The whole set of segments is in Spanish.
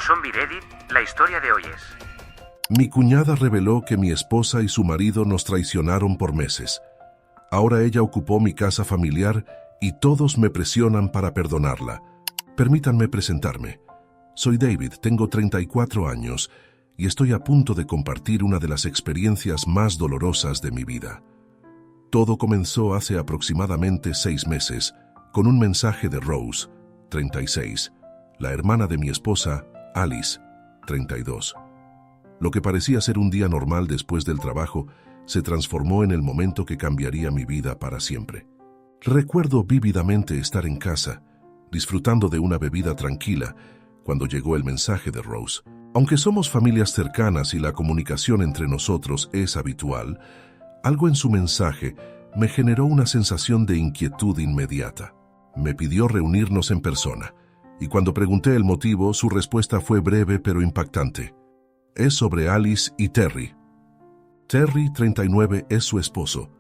Zombie Reddit, la historia de hoy es... Mi cuñada reveló que mi esposa y su marido nos traicionaron por meses. Ahora ella ocupó mi casa familiar y todos me presionan para perdonarla. Permítanme presentarme. Soy David, tengo 34 años y estoy a punto de compartir una de las experiencias más dolorosas de mi vida. Todo comenzó hace aproximadamente 6 meses con un mensaje de Rose, 36, la hermana de mi esposa, Alice, 32. Lo que parecía ser un día normal después del trabajo se transformó en el momento que cambiaría mi vida para siempre. Recuerdo vívidamente estar en casa, disfrutando de una bebida tranquila, cuando llegó el mensaje de Rose. Aunque somos familias cercanas y la comunicación entre nosotros es habitual, algo en su mensaje me generó una sensación de inquietud inmediata. Me pidió reunirnos en persona, y cuando pregunté el motivo, su respuesta fue breve pero impactante. Es sobre Alice y Terry. Terry, 39, es su esposo,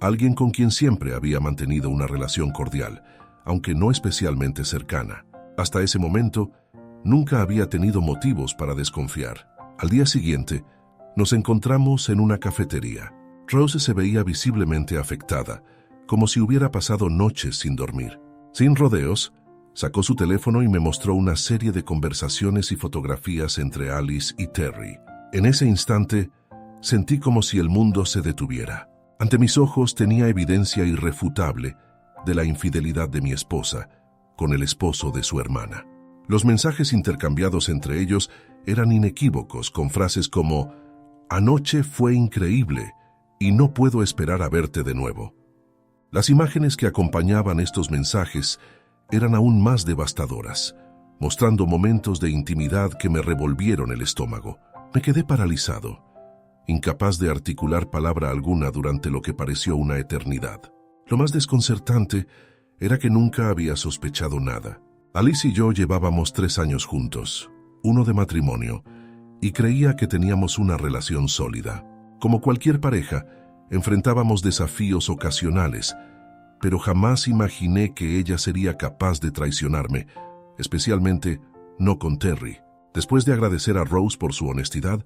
alguien con quien siempre había mantenido una relación cordial, aunque no especialmente cercana. Hasta ese momento, nunca había tenido motivos para desconfiar. Al día siguiente, nos encontramos en una cafetería. Rose se veía visiblemente afectada, como si hubiera pasado noches sin dormir. Sin rodeos, sacó su teléfono y me mostró una serie de conversaciones y fotografías entre Alice y Terry. En ese instante, sentí como si el mundo se detuviera. Ante mis ojos tenía evidencia irrefutable de la infidelidad de mi esposa con el esposo de su hermana. Los mensajes intercambiados entre ellos eran inequívocos, con frases como «Anoche fue increíble y no puedo esperar a verte de nuevo». Las imágenes que acompañaban estos mensajes eran aún más devastadoras, mostrando momentos de intimidad que me revolvieron el estómago. Me quedé paralizado, incapaz de articular palabra alguna durante lo que pareció una eternidad. Lo más desconcertante era que nunca había sospechado nada. Alice y yo llevábamos 3 años juntos, uno de matrimonio, y creía que teníamos una relación sólida. Como cualquier pareja, enfrentábamos desafíos ocasionales, pero jamás imaginé que ella sería capaz de traicionarme, especialmente no con Terry. Después de agradecer a Rose por su honestidad,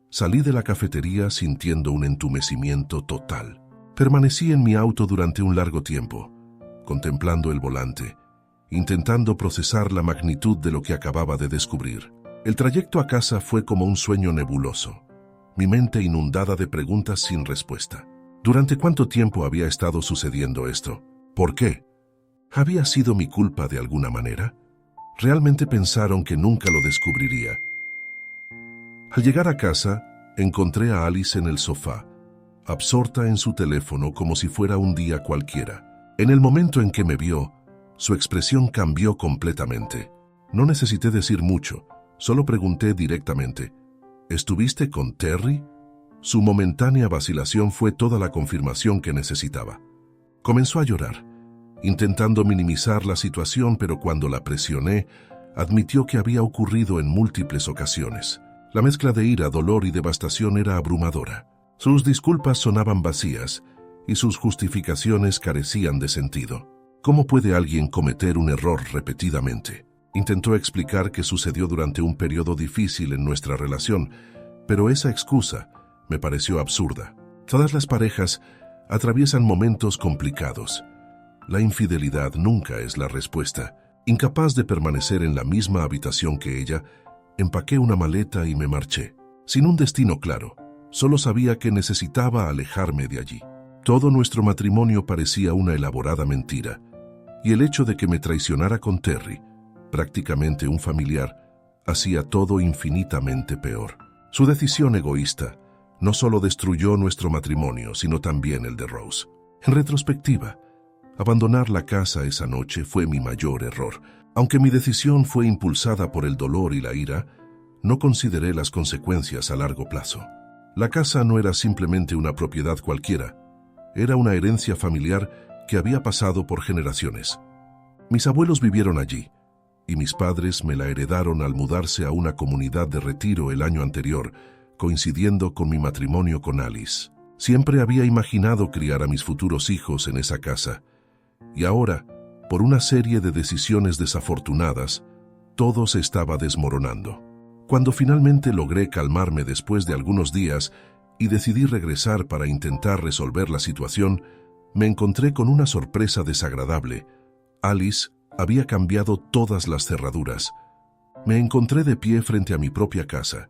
salí de la cafetería sintiendo un entumecimiento total. Permanecí en mi auto durante un largo tiempo, contemplando el volante, intentando procesar la magnitud de lo que acababa de descubrir. El trayecto a casa fue como un sueño nebuloso, mi mente inundada de preguntas sin respuesta. ¿Durante cuánto tiempo había estado sucediendo esto? ¿Por qué? ¿Había sido mi culpa de alguna manera? Realmente pensaron que nunca lo descubriría. Al llegar a casa, encontré a Alice en el sofá, absorta en su teléfono como si fuera un día cualquiera. En el momento en que me vio, su expresión cambió completamente. No necesité decir mucho, solo pregunté directamente, ¿estuviste con Terry? Su momentánea vacilación fue toda la confirmación que necesitaba. Comenzó a llorar, intentando minimizar la situación, pero cuando la presioné, admitió que había ocurrido en múltiples ocasiones. La mezcla de ira, dolor y devastación era abrumadora. Sus disculpas sonaban vacías y sus justificaciones carecían de sentido. ¿Cómo puede alguien cometer un error repetidamente? Intentó explicar que sucedió durante un periodo difícil en nuestra relación, pero esa excusa me pareció absurda. Todas las parejas atraviesan momentos complicados. La infidelidad nunca es la respuesta. Incapaz de permanecer en la misma habitación que ella, empaqué una maleta y me marché. Sin un destino claro, solo sabía que necesitaba alejarme de allí. Todo nuestro matrimonio parecía una elaborada mentira, y el hecho de que me traicionara con Terry, prácticamente un familiar, hacía todo infinitamente peor. Su decisión egoísta no solo destruyó nuestro matrimonio, sino también el de Rose. En retrospectiva, abandonar la casa esa noche fue mi mayor error. Aunque mi decisión fue impulsada por el dolor y la ira, no consideré las consecuencias a largo plazo. La casa no era simplemente una propiedad cualquiera, era una herencia familiar que había pasado por generaciones. Mis abuelos vivieron allí, y mis padres me la heredaron al mudarse a una comunidad de retiro el año anterior, coincidiendo con mi matrimonio con Alice. Siempre había imaginado criar a mis futuros hijos en esa casa, y ahora, por una serie de decisiones desafortunadas, todo se estaba desmoronando. Cuando finalmente logré calmarme después de algunos días y decidí regresar para intentar resolver la situación, me encontré con una sorpresa desagradable. Alice había cambiado todas las cerraduras. Me encontré de pie frente a mi propia casa,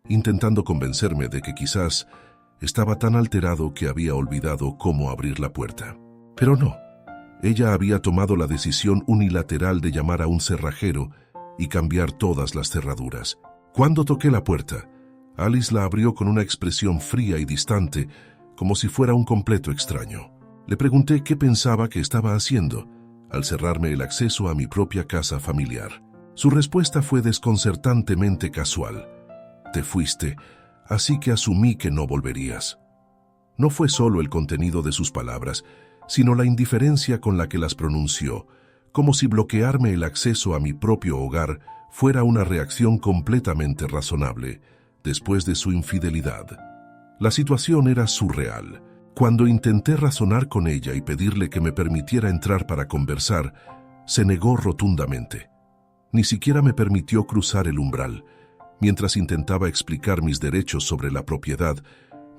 intentando convencerme de que quizás estaba tan alterado que había olvidado cómo abrir la puerta. Pero no, ella había tomado la decisión unilateral de llamar a un cerrajero y cambiar todas las cerraduras. Cuando toqué la puerta, Alice la abrió con una expresión fría y distante, como si fuera un completo extraño. Le pregunté qué pensaba que estaba haciendo al cerrarme el acceso a mi propia casa familiar. Su respuesta fue desconcertantemente casual. Te fuiste, así que asumí que no volverías. No fue solo el contenido de sus palabras, sino la indiferencia con la que las pronunció, como si bloquearme el acceso a mi propio hogar fuera una reacción completamente razonable, después de su infidelidad. La situación era surreal. Cuando intenté razonar con ella y pedirle que me permitiera entrar para conversar, se negó rotundamente. Ni siquiera me permitió cruzar el umbral. Mientras intentaba explicar mis derechos sobre la propiedad,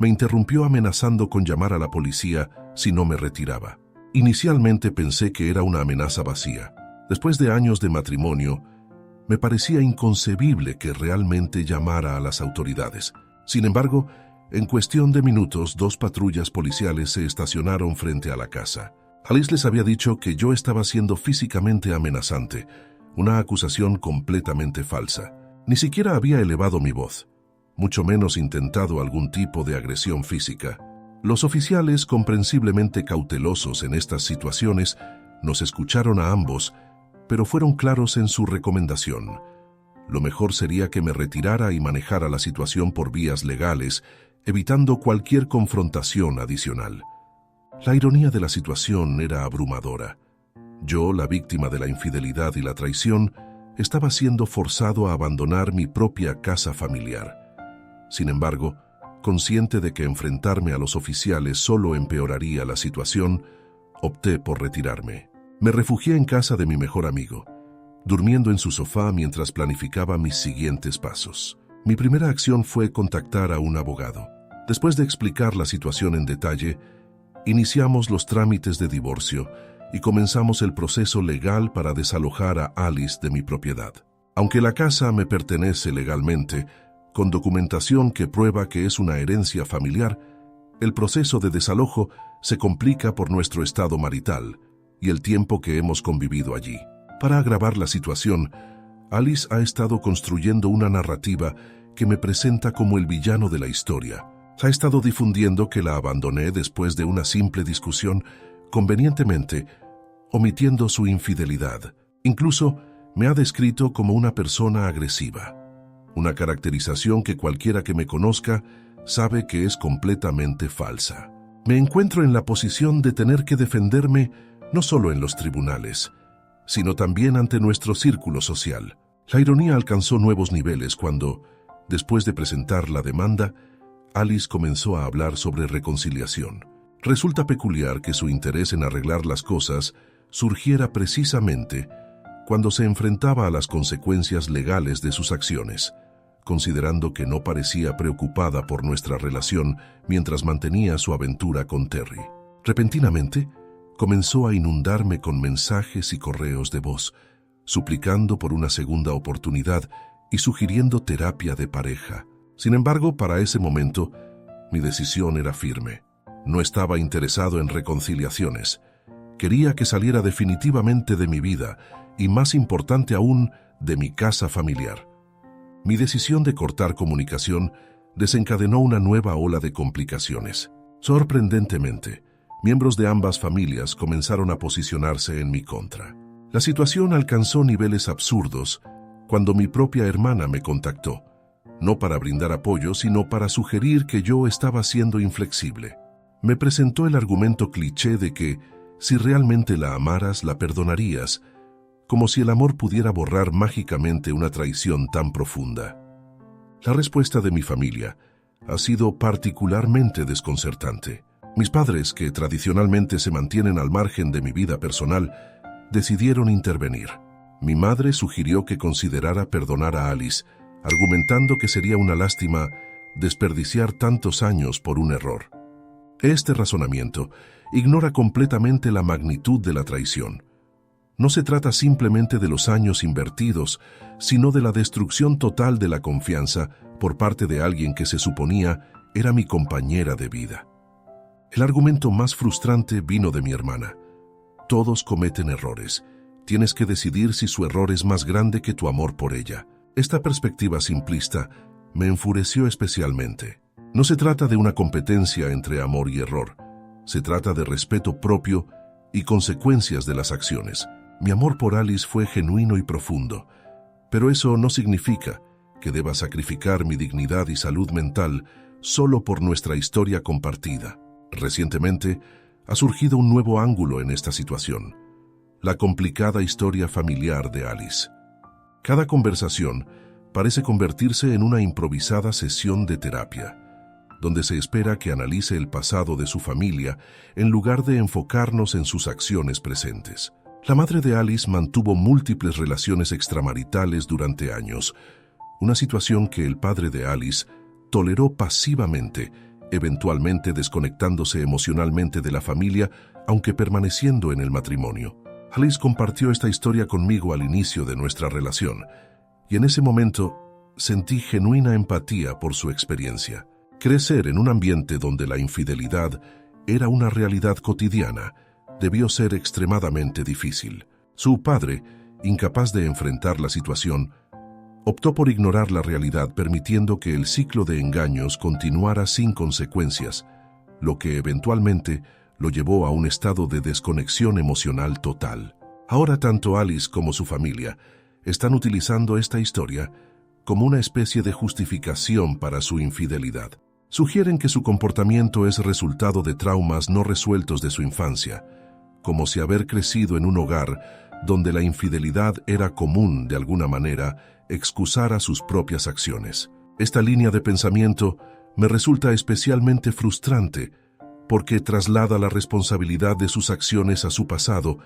me interrumpió amenazando con llamar a la policía si no me retiraba. Inicialmente pensé que era una amenaza vacía. Después de años de matrimonio, me parecía inconcebible que realmente llamara a las autoridades. Sin embargo, en cuestión de minutos, 2 patrullas policiales se estacionaron frente a la casa. Alice les había dicho que yo estaba siendo físicamente amenazante, una acusación completamente falsa. Ni siquiera había elevado mi voz, mucho menos intentado algún tipo de agresión física. Los oficiales, comprensiblemente cautelosos en estas situaciones, nos escucharon a ambos, pero fueron claros en su recomendación. Lo mejor sería que me retirara y manejara la situación por vías legales, evitando cualquier confrontación adicional. La ironía de la situación era abrumadora. Yo, la víctima de la infidelidad y la traición, estaba siendo forzado a abandonar mi propia casa familiar. Sin embargo, consciente de que enfrentarme a los oficiales solo empeoraría la situación, opté por retirarme. Me refugié en casa de mi mejor amigo, durmiendo en su sofá mientras planificaba mis siguientes pasos. Mi primera acción fue contactar a un abogado. Después de explicar la situación en detalle, iniciamos los trámites de divorcio y comenzamos el proceso legal para desalojar a Alice de mi propiedad. Aunque la casa me pertenece legalmente, con documentación que prueba que es una herencia familiar, el proceso de desalojo se complica por nuestro estado marital y el tiempo que hemos convivido allí. Para agravar la situación, Alice ha estado construyendo una narrativa que me presenta como el villano de la historia. Ha estado difundiendo que la abandoné después de una simple discusión, convenientemente omitiendo su infidelidad. Incluso me ha descrito como una persona agresiva, una caracterización que cualquiera que me conozca sabe que es completamente falsa. Me encuentro en la posición de tener que defenderme no solo en los tribunales, sino también ante nuestro círculo social. La ironía alcanzó nuevos niveles cuando, después de presentar la demanda, Alice comenzó a hablar sobre reconciliación. Resulta peculiar que su interés en arreglar las cosas surgiera precisamente cuando se enfrentaba a las consecuencias legales de sus acciones, considerando que no parecía preocupada por nuestra relación mientras mantenía su aventura con Terry. Repentinamente, comenzó a inundarme con mensajes y correos de voz, suplicando por una segunda oportunidad y sugiriendo terapia de pareja. Sin embargo, para ese momento, mi decisión era firme. No estaba interesado en reconciliaciones. Quería que saliera definitivamente de mi vida y, más importante aún, de mi casa familiar. Mi decisión de cortar comunicación desencadenó una nueva ola de complicaciones. Sorprendentemente, miembros de ambas familias comenzaron a posicionarse en mi contra. La situación alcanzó niveles absurdos cuando mi propia hermana me contactó, no para brindar apoyo, sino para sugerir que yo estaba siendo inflexible. Me presentó el argumento cliché de que, si realmente la amaras, la perdonarías, como si el amor pudiera borrar mágicamente una traición tan profunda. La respuesta de mi familia ha sido particularmente desconcertante. Mis padres, que tradicionalmente se mantienen al margen de mi vida personal, decidieron intervenir. Mi madre sugirió que considerara perdonar a Alice, argumentando que sería una lástima desperdiciar tantos años por un error. Este razonamiento ignora completamente la magnitud de la traición. No se trata simplemente de los años invertidos, sino de la destrucción total de la confianza por parte de alguien que se suponía era mi compañera de vida. El argumento más frustrante vino de mi hermana. Todos cometen errores. Tienes que decidir si su error es más grande que tu amor por ella. Esta perspectiva simplista me enfureció especialmente. No se trata de una competencia entre amor y error. Se trata de respeto propio y consecuencias de las acciones. Mi amor por Alice fue genuino y profundo, pero eso no significa que deba sacrificar mi dignidad y salud mental solo por nuestra historia compartida. Recientemente, ha surgido un nuevo ángulo en esta situación: la complicada historia familiar de Alice. Cada conversación parece convertirse en una improvisada sesión de terapia, donde se espera que analice el pasado de su familia en lugar de enfocarnos en sus acciones presentes. La madre de Alice mantuvo múltiples relaciones extramaritales durante años, una situación que el padre de Alice toleró pasivamente, eventualmente desconectándose emocionalmente de la familia, aunque permaneciendo en el matrimonio. Alice compartió esta historia conmigo al inicio de nuestra relación, y en ese momento sentí genuina empatía por su experiencia. Crecer en un ambiente donde la infidelidad era una realidad cotidiana debió ser extremadamente difícil. Su padre, incapaz de enfrentar la situación, optó por ignorar la realidad, permitiendo que el ciclo de engaños continuara sin consecuencias, lo que eventualmente lo llevó a un estado de desconexión emocional total. Ahora tanto Alice como su familia están utilizando esta historia como una especie de justificación para su infidelidad. Sugieren que su comportamiento es resultado de traumas no resueltos de su infancia, como si haber crecido en un hogar donde la infidelidad era común de alguna manera excusara sus propias acciones. Esta línea de pensamiento me resulta especialmente frustrante porque traslada la responsabilidad de sus acciones a su pasado,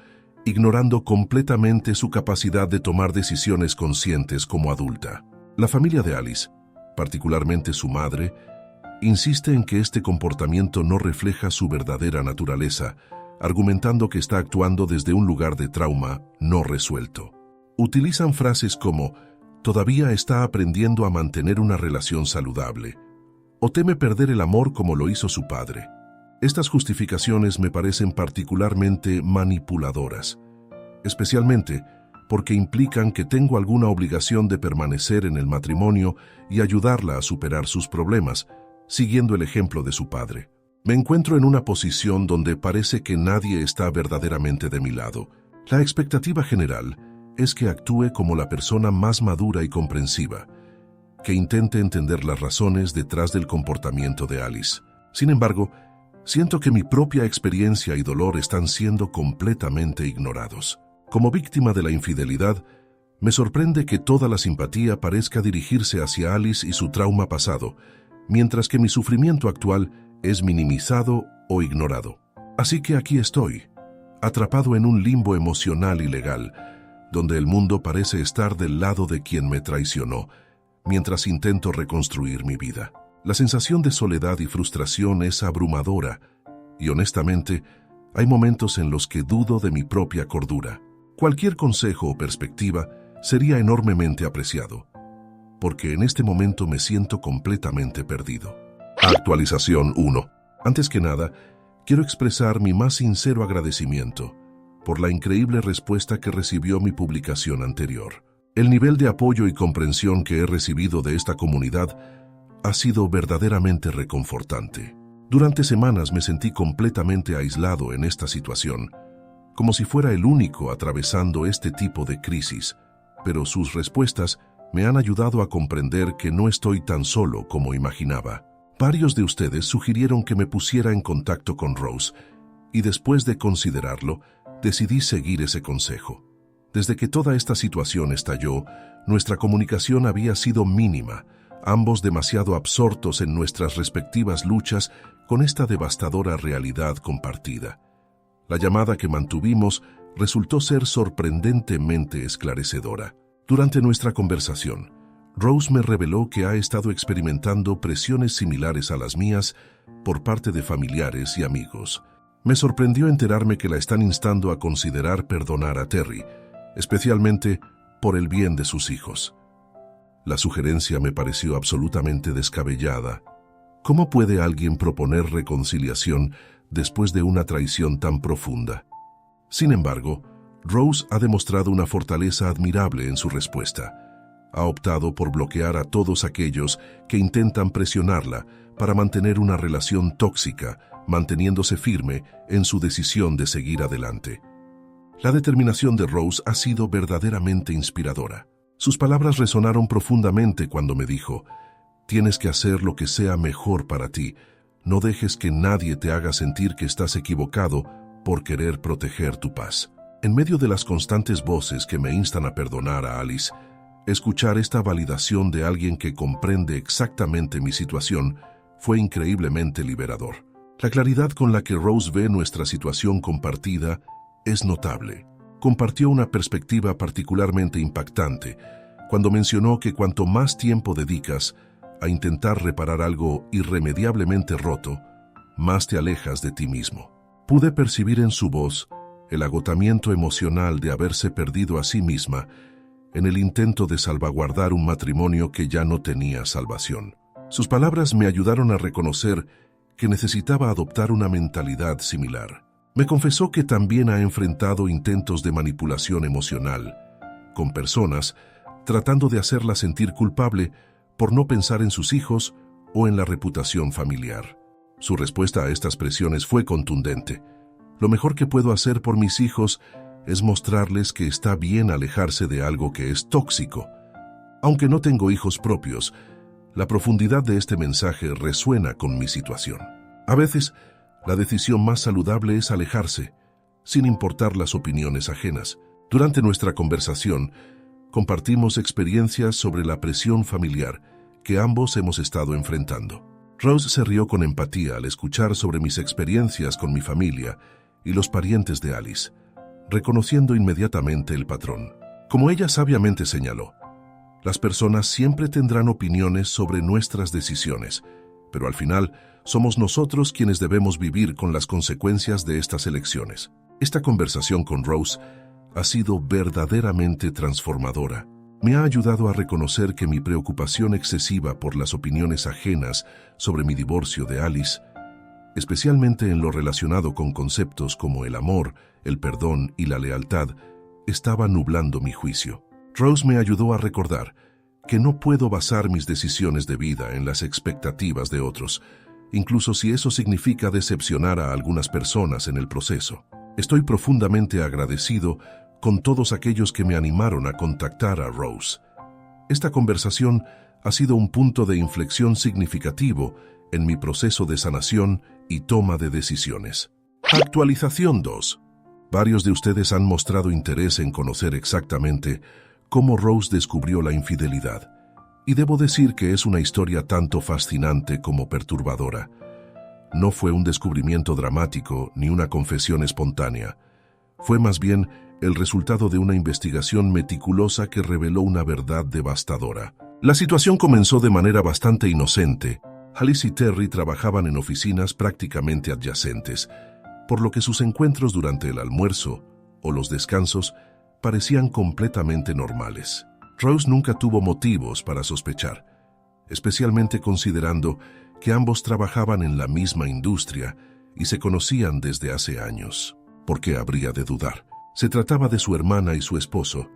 ignorando completamente su capacidad de tomar decisiones conscientes como adulta. La familia de Alice, particularmente su madre, insiste en que este comportamiento no refleja su verdadera naturaleza, argumentando que está actuando desde un lugar de trauma no resuelto. Utilizan frases como «todavía está aprendiendo a mantener una relación saludable» o «teme perder el amor como lo hizo su padre». Estas justificaciones me parecen particularmente manipuladoras, especialmente porque implican que tengo alguna obligación de permanecer en el matrimonio y ayudarla a superar sus problemas, siguiendo el ejemplo de su padre. Me encuentro en una posición donde parece que nadie está verdaderamente de mi lado. La expectativa general es que actúe como la persona más madura y comprensiva, que intente entender las razones detrás del comportamiento de Alice. Sin embargo, siento que mi propia experiencia y dolor están siendo completamente ignorados. Como víctima de la infidelidad, me sorprende que toda la simpatía parezca dirigirse hacia Alice y su trauma pasado, mientras que mi sufrimiento actual es minimizado o ignorado. Así que aquí estoy, atrapado en un limbo emocional y legal, donde el mundo parece estar del lado de quien me traicionó, mientras intento reconstruir mi vida. La sensación de soledad y frustración es abrumadora, y honestamente, hay momentos en los que dudo de mi propia cordura. Cualquier consejo o perspectiva sería enormemente apreciado, porque en este momento me siento completamente perdido. Actualización 1. Antes que nada, quiero expresar mi más sincero agradecimiento por la increíble respuesta que recibió mi publicación anterior. El nivel de apoyo y comprensión que he recibido de esta comunidad ha sido verdaderamente reconfortante. Durante semanas me sentí completamente aislado en esta situación, como si fuera el único atravesando este tipo de crisis, pero sus respuestas me han ayudado a comprender que no estoy tan solo como imaginaba. Varios de ustedes sugirieron que me pusiera en contacto con Rose, y después de considerarlo, decidí seguir ese consejo. Desde que toda esta situación estalló, nuestra comunicación había sido mínima, ambos demasiado absortos en nuestras respectivas luchas con esta devastadora realidad compartida. La llamada que mantuvimos resultó ser sorprendentemente esclarecedora. Durante nuestra conversación, Rose me reveló que ha estado experimentando presiones similares a las mías por parte de familiares y amigos. Me sorprendió enterarme que la están instando a considerar perdonar a Terry, especialmente por el bien de sus hijos. La sugerencia me pareció absolutamente descabellada. ¿Cómo puede alguien proponer reconciliación después de una traición tan profunda? Sin embargo, Rose ha demostrado una fortaleza admirable en su respuesta. Ha optado por bloquear a todos aquellos que intentan presionarla para mantener una relación tóxica, manteniéndose firme en su decisión de seguir adelante. La determinación de Rose ha sido verdaderamente inspiradora. Sus palabras resonaron profundamente cuando me dijo: «Tienes que hacer lo que sea mejor para ti. No dejes que nadie te haga sentir que estás equivocado por querer proteger tu paz». En medio de las constantes voces que me instan a perdonar a Alice, escuchar esta validación de alguien que comprende exactamente mi situación fue increíblemente liberador. La claridad con la que Rose ve nuestra situación compartida es notable. Compartió una perspectiva particularmente impactante cuando mencionó que cuanto más tiempo dedicas a intentar reparar algo irremediablemente roto, más te alejas de ti mismo. Pude percibir en su voz el agotamiento emocional de haberse perdido a sí misma en el intento de salvaguardar un matrimonio que ya no tenía salvación. Sus palabras me ayudaron a reconocer que necesitaba adoptar una mentalidad similar. Me confesó que también ha enfrentado intentos de manipulación emocional con personas tratando de hacerla sentir culpable por no pensar en sus hijos o en la reputación familiar. Su respuesta a estas presiones fue contundente. Lo mejor que puedo hacer por mis hijos es mostrarles que está bien alejarse de algo que es tóxico. Aunque no tengo hijos propios, la profundidad de este mensaje resuena con mi situación. A veces, la decisión más saludable es alejarse, sin importar las opiniones ajenas. Durante nuestra conversación, compartimos experiencias sobre la presión familiar que ambos hemos estado enfrentando. Rose se rió con empatía al escuchar sobre mis experiencias con mi familia y los parientes de Alice, reconociendo inmediatamente el patrón. Como ella sabiamente señaló, las personas siempre tendrán opiniones sobre nuestras decisiones, pero al final somos nosotros quienes debemos vivir con las consecuencias de estas elecciones. Esta conversación con Rose ha sido verdaderamente transformadora. Me ha ayudado a reconocer que mi preocupación excesiva por las opiniones ajenas sobre mi divorcio de Alice, especialmente en lo relacionado con conceptos como el amor, el perdón y la lealtad, estaba nublando mi juicio. Rose me ayudó a recordar que no puedo basar mis decisiones de vida en las expectativas de otros, incluso si eso significa decepcionar a algunas personas en el proceso. Estoy profundamente agradecido con todos aquellos que me animaron a contactar a Rose. Esta conversación ha sido un punto de inflexión significativo en mi proceso de sanación y toma de decisiones. Actualización 2. Varios de ustedes han mostrado interés en conocer exactamente cómo Rose descubrió la infidelidad, y debo decir que es una historia tanto fascinante como perturbadora. No fue un descubrimiento dramático ni una confesión espontánea. Fue más bien el resultado de una investigación meticulosa que reveló una verdad devastadora. La situación comenzó de manera bastante inocente. Alice y Terry trabajaban en oficinas prácticamente adyacentes, por lo que sus encuentros durante el almuerzo o los descansos parecían completamente normales. Rose nunca tuvo motivos para sospechar, especialmente considerando que ambos trabajaban en la misma industria y se conocían desde hace años. ¿Por qué habría de dudar? Se trataba de su hermana y su esposo,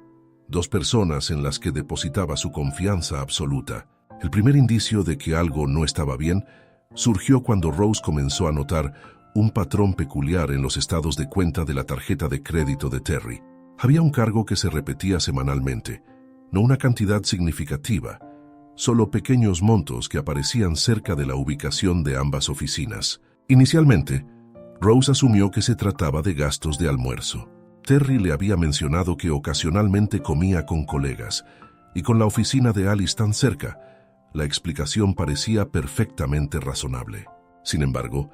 dos personas en las que depositaba su confianza absoluta. El primer indicio de que algo no estaba bien surgió cuando Rose comenzó a notar un patrón peculiar en los estados de cuenta de la tarjeta de crédito de Terry. Había un cargo que se repetía semanalmente, no una cantidad significativa, solo pequeños montos que aparecían cerca de la ubicación de ambas oficinas. Inicialmente, Rose asumió que se trataba de gastos de almuerzo. Terry le había mencionado que ocasionalmente comía con colegas, y con la oficina de Alice tan cerca, la explicación parecía perfectamente razonable. Sin embargo,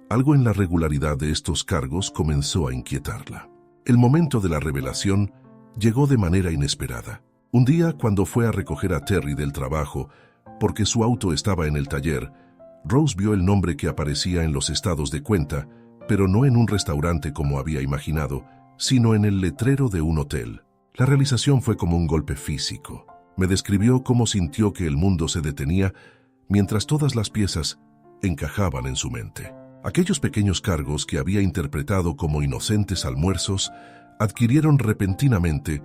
algo en la regularidad de estos cargos comenzó a inquietarla. El momento de la revelación llegó de manera inesperada. Un día, cuando fue a recoger a Terry del trabajo, porque su auto estaba en el taller, Rose vio el nombre que aparecía en los estados de cuenta, pero no en un restaurante como había imaginado, sino en el letrero de un hotel. La realización fue como un golpe físico. Me describió cómo sintió que el mundo se detenía mientras todas las piezas encajaban en su mente. Aquellos pequeños cargos que había interpretado como inocentes almuerzos adquirieron repentinamente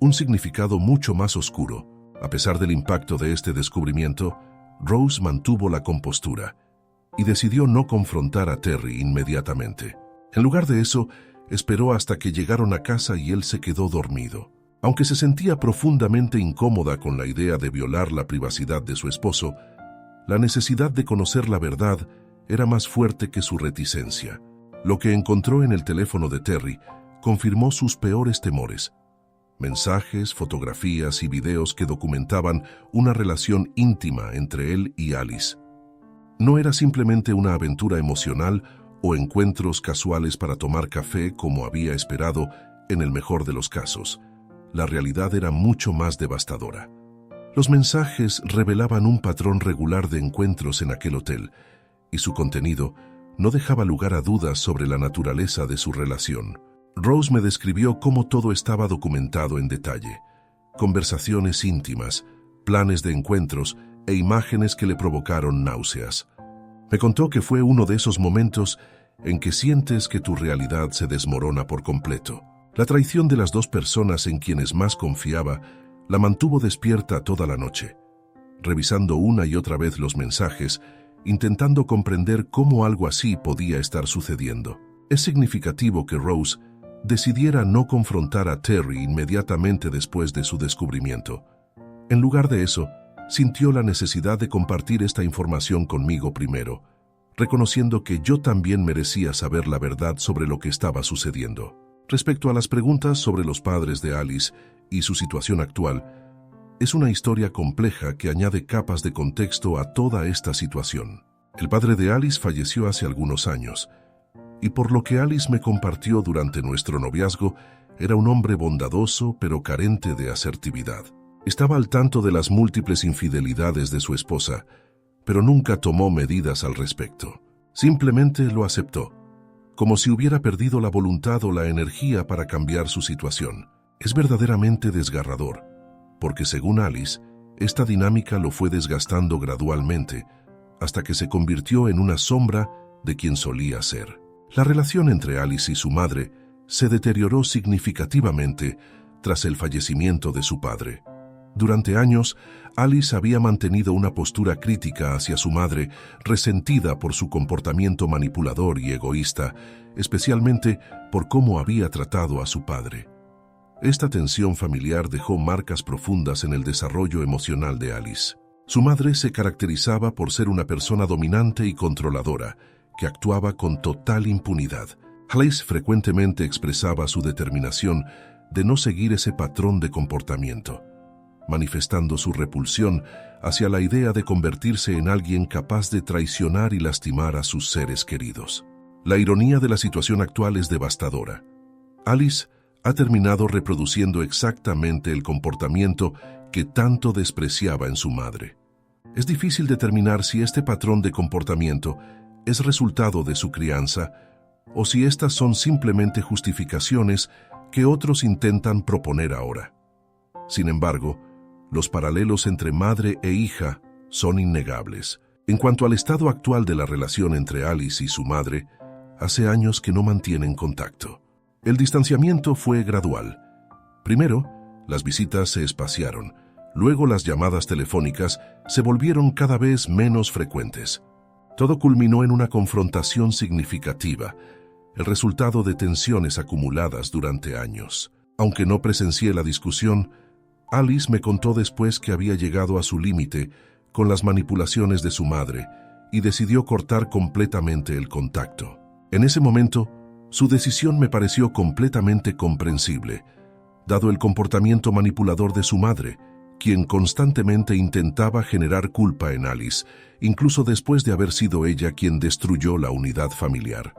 un significado mucho más oscuro. A pesar del impacto de este descubrimiento, Rose mantuvo la compostura y decidió no confrontar a Terry inmediatamente. En lugar de eso, esperó hasta que llegaron a casa y él se quedó dormido. Aunque se sentía profundamente incómoda con la idea de violar la privacidad de su esposo, la necesidad de conocer la verdad era más fuerte que su reticencia. Lo que encontró en el teléfono de Terry confirmó sus peores temores. Mensajes, fotografías y videos que documentaban una relación íntima entre él y Alice. No era simplemente una aventura emocional o encuentros casuales para tomar café como había esperado en el mejor de los casos. La realidad era mucho más devastadora. Los mensajes revelaban un patrón regular de encuentros en aquel hotel, y su contenido no dejaba lugar a dudas sobre la naturaleza de su relación. Rose me describió cómo todo estaba documentado en detalle. Conversaciones íntimas, planes de encuentros e imágenes que le provocaron náuseas. Me contó que fue uno de esos momentos en que sientes que tu realidad se desmorona por completo. La traición de las dos personas en quienes más confiaba la mantuvo despierta toda la noche, revisando una y otra vez los mensajes, intentando comprender cómo algo así podía estar sucediendo. Es significativo que Rose decidiera no confrontar a Terry inmediatamente después de su descubrimiento. En lugar de eso, sintió la necesidad de compartir esta información conmigo primero, reconociendo que yo también merecía saber la verdad sobre lo que estaba sucediendo. Respecto a las preguntas sobre los padres de Alice y su situación actual, es una historia compleja que añade capas de contexto a toda esta situación. El padre de Alice falleció hace algunos años, y por lo que Alice me compartió durante nuestro noviazgo, era un hombre bondadoso pero carente de asertividad. Estaba al tanto de las múltiples infidelidades de su esposa, pero nunca tomó medidas al respecto. Simplemente lo aceptó, como si hubiera perdido la voluntad o la energía para cambiar su situación. Es verdaderamente desgarrador, porque según Alice, esta dinámica lo fue desgastando gradualmente, hasta que se convirtió en una sombra de quien solía ser. La relación entre Alice y su madre se deterioró significativamente tras el fallecimiento de su padre. Durante años, Alice había mantenido una postura crítica hacia su madre, resentida por su comportamiento manipulador y egoísta, especialmente por cómo había tratado a su padre. Esta tensión familiar dejó marcas profundas en el desarrollo emocional de Alice. Su madre se caracterizaba por ser una persona dominante y controladora, que actuaba con total impunidad. Alice frecuentemente expresaba su determinación de no seguir ese patrón de comportamiento, manifestando su repulsión hacia la idea de convertirse en alguien capaz de traicionar y lastimar a sus seres queridos. La ironía de la situación actual es devastadora. Alice ha terminado reproduciendo exactamente el comportamiento que tanto despreciaba en su madre. Es difícil determinar si este patrón de comportamiento es resultado de su crianza o si estas son simplemente justificaciones que otros intentan proponer ahora. Sin embargo, los paralelos entre madre e hija son innegables. En cuanto al estado actual de la relación entre Alice y su madre, hace años que no mantienen contacto. El distanciamiento fue gradual. Primero, las visitas se espaciaron. Luego las llamadas telefónicas se volvieron cada vez menos frecuentes. Todo culminó en una confrontación significativa, el resultado de tensiones acumuladas durante años. Aunque no presencié la discusión, Alice me contó después que había llegado a su límite con las manipulaciones de su madre y decidió cortar completamente el contacto. En ese momento, su decisión me pareció completamente comprensible, dado el comportamiento manipulador de su madre, quien constantemente intentaba generar culpa en Alice, incluso después de haber sido ella quien destruyó la unidad familiar.